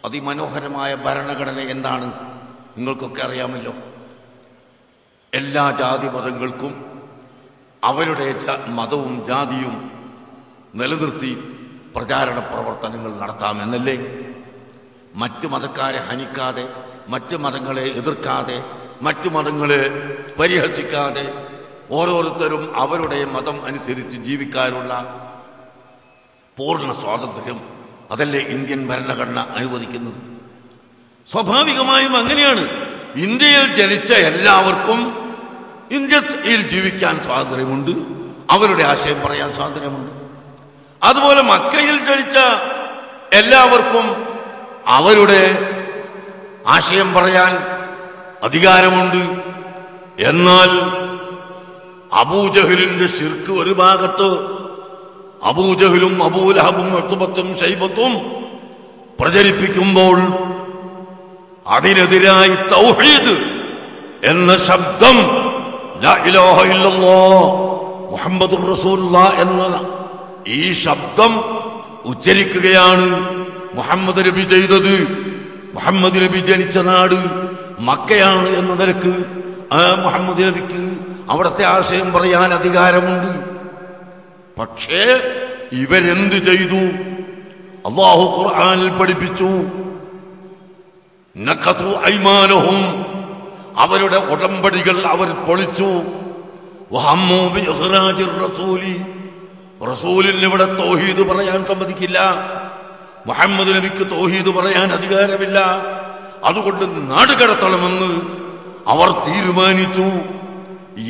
അതിമനോഹരമായ ഭരണഘടന എന്താണ് നിങ്ങൾക്കൊക്കെ അറിയാമല്ലോ. എല്ലാ ജാതി മതങ്ങൾക്കും അവരുടെ മതവും ജാതിയും നിലനിർത്തി പ്രചാരണ പ്രവർത്തനങ്ങൾ നടത്താമെന്നല്ലേ? മറ്റു മതക്കാരെ ഹനിക്കാതെ, മറ്റു മതങ്ങളെ എതിർക്കാതെ, മറ്റു മതങ്ങളെ പരിഹസിക്കാതെ ഓരോരുത്തരും അവരുടെ മതം അനുസരിച്ച് ജീവിക്കാനുള്ള പൂർണ്ണ സ്വാതന്ത്ര്യം അതല്ലേ ഇന്ത്യൻ ഭരണഘടന അനുവദിക്കുന്നത്? സ്വാഭാവികമായും അങ്ങനെയാണ്. ഇന്ത്യയിൽ ജനിച്ച എല്ലാവർക്കും ഇന്ത്യയിൽ ജീവിക്കാൻ സ്വാതന്ത്ര്യമുണ്ട്, അവരുടെ ആശയം പറയാൻ സ്വാതന്ത്ര്യമുണ്ട്. അതുപോലെ മക്കയിൽ ജനിച്ച എല്ലാവർക്കും അവരുടെ ആശയം പറയാൻ അധികാരമുണ്ട്. എന്നാൽ അബൂജഹലിന്റെ ശിർക്ക് ഒരു ഭാഗത്ത്, അബൂജഹലും അബൂലഹബും ഉത്ബത്തും ശൈബത്തും പ്രചരിപ്പിക്കുമ്പോൾ അതിനെതിരായി തൗഹീദ് എന്ന ശബ്ദം, ലാ ഇലാഹ ഇല്ലല്ലാഹ് മുഹമ്മദുർ റസൂലുള്ളാഹ് എന്ന ഈ ശബ്ദം ഉച്ചരിക്കുകയാണ് മുഹമ്മദ് നബി ചെയ്തത്. മുഹമ്മദ് നബി ജനിച്ച നാട് മക്കയാണ് എന്ന നിലക്ക് ആ മുഹമ്മദ് നബിക്ക് അവിടുത്തെ ആശയം പറയാൻ അധികാരമുണ്ട്. പക്ഷേ ഇവരെന്ത് ചെയ്തു? അല്ലാഹു ഖുർആനിൽ പഠിപ്പിച്ചു, നഖതു ഐമാനഹും, അവരുടെ ഉടമ്പടികൾ അവർ പൊളിച്ചു. വഹമ്മു ബി ഇഖ്റാജിർ റസൂലി, റസൂലിന് ഇവിടെ തൗഹീദ് പറയാൻ സമ്മതിക്കില്ല, മുഹമ്മദ് നബിക്ക് തൗഹീദ് പറയാൻ അധികാരമില്ല, അതുകൊണ്ട് നാട് കടത്തണമെന്ന് അവർ തീരുമാനിച്ചു.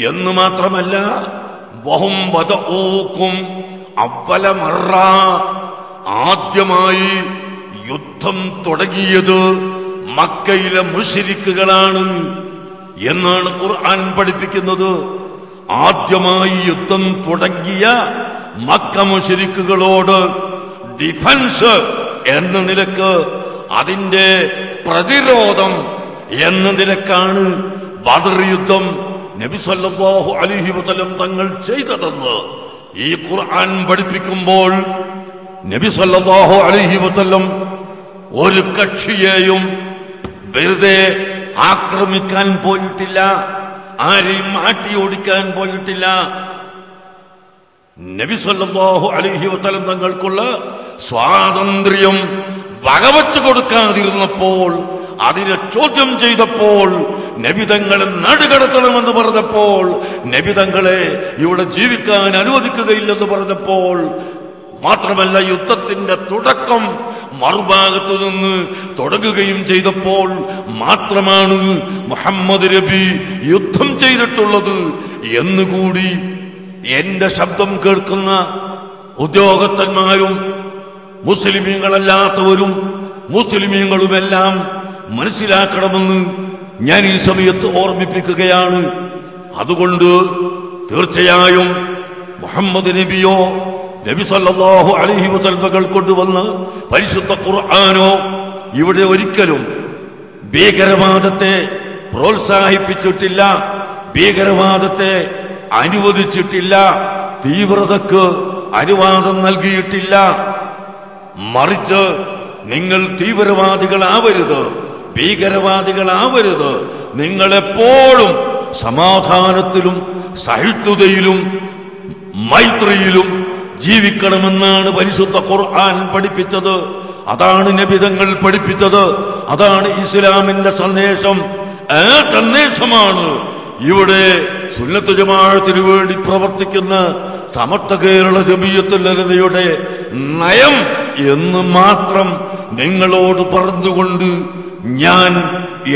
എന്ന് മാത്രമല്ല, വഹും ബദഊകും അവ്വല മറ, ആദ്യമായി യുദ്ധം തുടങ്ങിയത് മക്കയിലെ മുശ്രിക്കുകളാണ് എന്നാണ് ഖുർആൻ പഠിപ്പിക്കുന്നത്. ആദ്യമായി യുദ്ധം തുടങ്ങിയ മക്ക മുശ്രിക്കുകളോട് ഡിഫൻസ് എന്ന നിലക്ക്, അതിന്റെ പ്രതിരോധം എന്ന നിലക്കാണ് ബദർ യുദ്ധം നബി സല്ലല്ലാഹു അലൈഹി വസല്ലം തങ്ങൾ ചെയ്തതെന്ന് ഈ ഖുർആൻ പഠിപ്പിക്കുമ്പോൾ നബി സല്ലല്ലാഹു അലൈഹി വസല്ലം ഒരു കക്ഷിയെയും വെറുതെ ആക്രമിക്കാൻ പോയിട്ടില്ല, ആരെയും മാറ്റി ഓടിക്കാൻ പോയിട്ടില്ല. നബി സല്ലല്ലാഹു അലൈഹി വസല്ലം തങ്ങൾക്കുള്ള സ്വാതന്ത്ര്യം വകവച്ചു കൊടുക്കാതിരുന്നപ്പോൾ, അതിനെ ചോദ്യം ചെയ്തപ്പോൾ, നബിതങ്ങളെ നാടുകടത്തണമെന്ന് പറഞ്ഞപ്പോൾ, നബിതങ്ങളെ ഇവിടെ ജീവിക്കാൻ അനുവദിക്കുകയില്ലെന്ന് പറഞ്ഞപ്പോൾ, മാത്രമല്ല യുദ്ധത്തിന്റെ തുടക്കം മറുഭാഗത്തു നിന്ന് തുടങ്ങുകയും ചെയ്തപ്പോൾ മാത്രമാണ് മുഹമ്മദ് നബി യുദ്ധം ചെയ്തിട്ടുള്ളത് എന്നുകൂടി എന്റെ ശബ്ദം കേൾക്കുന്ന ഉദ്യോഗസ്ഥന്മാരും മുസ്ലിമീങ്ങളല്ലാത്തവരും മുസ്ലിമീങ്ങളുമെല്ലാം മനസ്സിലാക്കണമെന്ന് ഞാൻ ഈ സമയത്ത് ഓർമ്മിപ്പിക്കുകയാണ്. അതുകൊണ്ട് തീർച്ചയായും മുഹമ്മദ് നബിയോ നബി സല്ലല്ലാഹു അലൈഹി വസല്ലം കൊണ്ടുവന്ന് പരിശുദ്ധ ഖുർആനോ ഇവിടെ ഒരിക്കലും ഭീകരവാദത്തെ പ്രോത്സാഹിപ്പിച്ചിട്ടില്ല, ഭീകരവാദത്തെ അനുവദിച്ചിട്ടില്ല, തീവ്രതക്ക് അനുവാദം നൽകിയിട്ടില്ല. മറിച്ച് നിങ്ങൾ തീവ്രവാദികളാവരുത്, ഭീകരവാദികളാവരുത്, നിങ്ങളെപ്പോഴും സമാധാനത്തിലും സഹിഷ്ണുതയിലും മൈത്രിയിലും ജീവിക്കണമെന്നാണ് പരിശുദ്ധ ഖുർആൻ പഠിപ്പിച്ചത്. അതാണ് നബിതങ്ങൾ പഠിപ്പിച്ചത്, അതാണ് ഇസ്ലാമിന്റെ സന്ദേശം. ആ സന്ദേശമാണ് ഇവിടെ സുന്നത്ത് ജമാഅത്തിന് വേണ്ടി പ്രവർത്തിക്കുന്ന സമസ്ത കേരള ജമിയത്തുൽ ഉലമയുടെ നയം എന്ന് മാത്രം നിങ്ങളോട് പറഞ്ഞുകൊണ്ട് ഞാൻ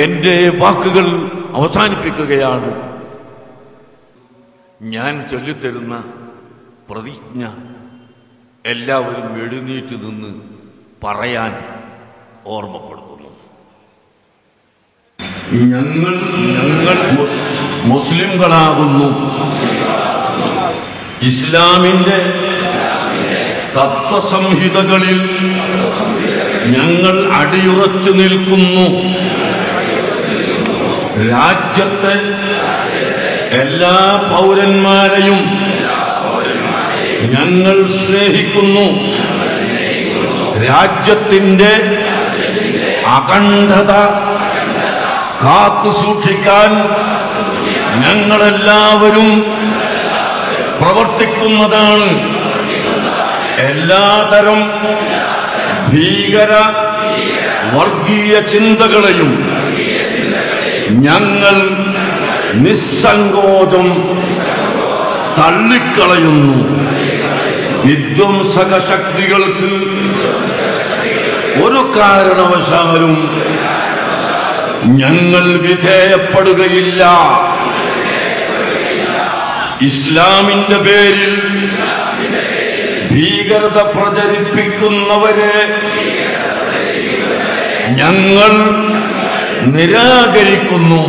എന്റെ വാക്കുകൾ അവസാനിപ്പിക്കുകയാണ്. ഞാൻ ചൊല്ലിത്തരുന്ന പ്രതിജ്ഞ എല്ലാവരും എഴുന്നേറ്റ് നിന്ന് പറയാൻ ഓർമ്മപ്പെടുത്തുന്നു. ഞങ്ങൾ മുസ്ലിംകളാകുന്നു, ഇസ്ലാമിന്റെ തത്വസംഹിതകളിൽ ഞങ്ങൾ അടിയുറച്ചു നിൽക്കുന്നു, രാജ്യത്തെ എല്ലാ പൗരന്മാരെയും ഞങ്ങൾ സ്നേഹിക്കുന്നു, രാജ്യത്തിന്റെ അഖണ്ഡത കാത്തു സൂക്ഷിക്കാൻ ഞങ്ങളെല്ലാവരും പ്രവർത്തിക്കുന്നതാണ്. എല്ലാതരം ഭീകര വർഗീയ ചിന്തകളെയും ഞങ്ങൾ നിസ്സങ്കോചം തള്ളിക്കളയുന്നു. വിധ്വംസക ശക്തികൾക്ക് ഒരു കാരണവശാലും ഞങ്ങൾ വിധേയപ്പെടുകയില്ല. ഇസ്ലാമിന്റെ പേരിൽ ഭീകരത പ്രചരിപ്പിക്കുന്നവരെ ഞങ്ങൾ നിരാകരിക്കുന്നു.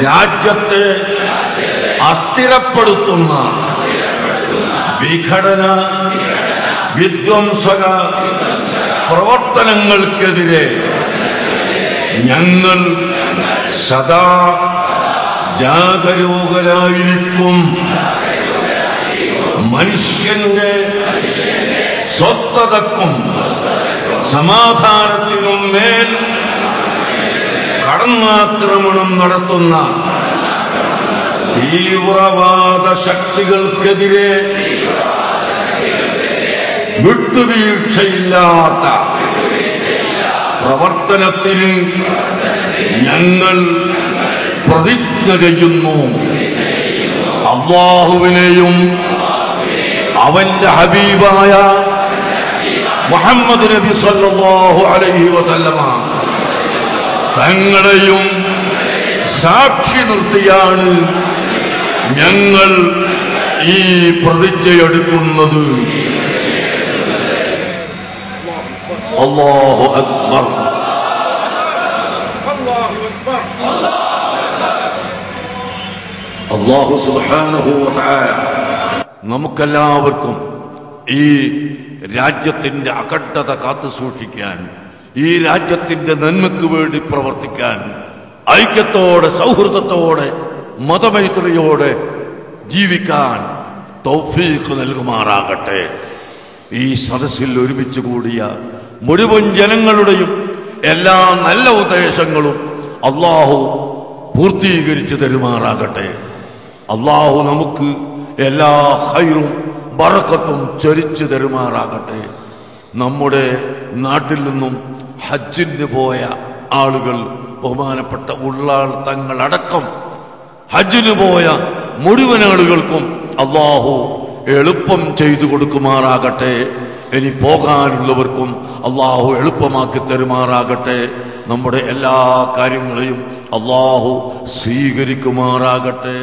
രാജ്യത്തെ അസ്ഥിരപ്പെടുത്തുന്ന വിഘടന വിധ്വംസക പ്രവർത്തനങ്ങൾക്കെതിരെ ഞങ്ങൾ സദാ ജാഗരൂകരായിരിക്കും. മനുഷ്യന്റെ സ്വസ്ഥതക്കും സമാധാനത്തിനും മേൽ കടന്നാക്രമണം നടത്തുന്ന തീവ്രവാദ ശക്തികൾക്കെതിരെ വിട്ടുവീഴ്ചയില്ലാത്ത പ്രവർത്തനത്തിന് ഞങ്ങൾ പ്രതിജ്ഞ ചെയ്യുന്നു. അല്ലാഹുവിനെയും അവന്റെ ഹബീബായ മുഹമ്മദ് നബി സല്ലല്ലാഹു അലൈഹി വസല്ലമ തങ്ങളെയും സാക്ഷി നിർത്തിയാണ് ഞങ്ങൾ ഈ പ്രതിജ്ഞയെടുക്കുന്നത്. അല്ലാഹു അക്ബർ. അല്ലാഹു സുബ്ഹാനഹു വ തആല നമുക്കെല്ലാവർക്കും ഈ രാജ്യത്തിന്റെ അഖണ്ഡത കാത്തു സൂക്ഷിക്കാൻ, ഈ രാജ്യത്തിന്റെ നന്മയ്ക്ക് വേണ്ടി പ്രവർത്തിക്കാൻ, ഐക്യത്തോടെ സൗഹൃദത്തോടെ മതമൈത്രിയോടെ ജീവിക്കാൻ തൗഫീഖ് നൽകുമാറാകട്ടെ. ഈ സദസ്സിൽ ഒരുമിച്ച് കൂടിയ മുഴുവൻ ജനങ്ങളുടെയും എല്ലാ നല്ല ഉദ്ദേശങ്ങളും അല്ലാഹു പൂർത്തീകരിച്ചു തരുമാറാകട്ടെ. അല്ലാഹു നമുക്ക് എല്ലാ ഖൈറും ബറക്കത്തും ചൊരിച്ചു തരുമാറാകട്ടെ. നമ്മുടെ നാട്ടിൽ നിന്നും ഹജ്ജിന് പോയ ആളുകൾ, ബഹുമാനപ്പെട്ട ഉള്ളാൾ തങ്ങളടക്കം ഹജ്ജിന് പോയ മുഴുവൻ ആളുകൾക്കും അല്ലാഹു എളുപ്പം ചെയ്തു കൊടുക്കുമാറാകട്ടെ. ഇനി പോകാനുള്ളവർക്കും അല്ലാഹു എളുപ്പമാക്കി തരുമാറാകട്ടെ. നമ്മുടെ എല്ലാ കാര്യങ്ങളെയും അല്ലാഹു സ്വീകരിക്കുമാറാകട്ടെ.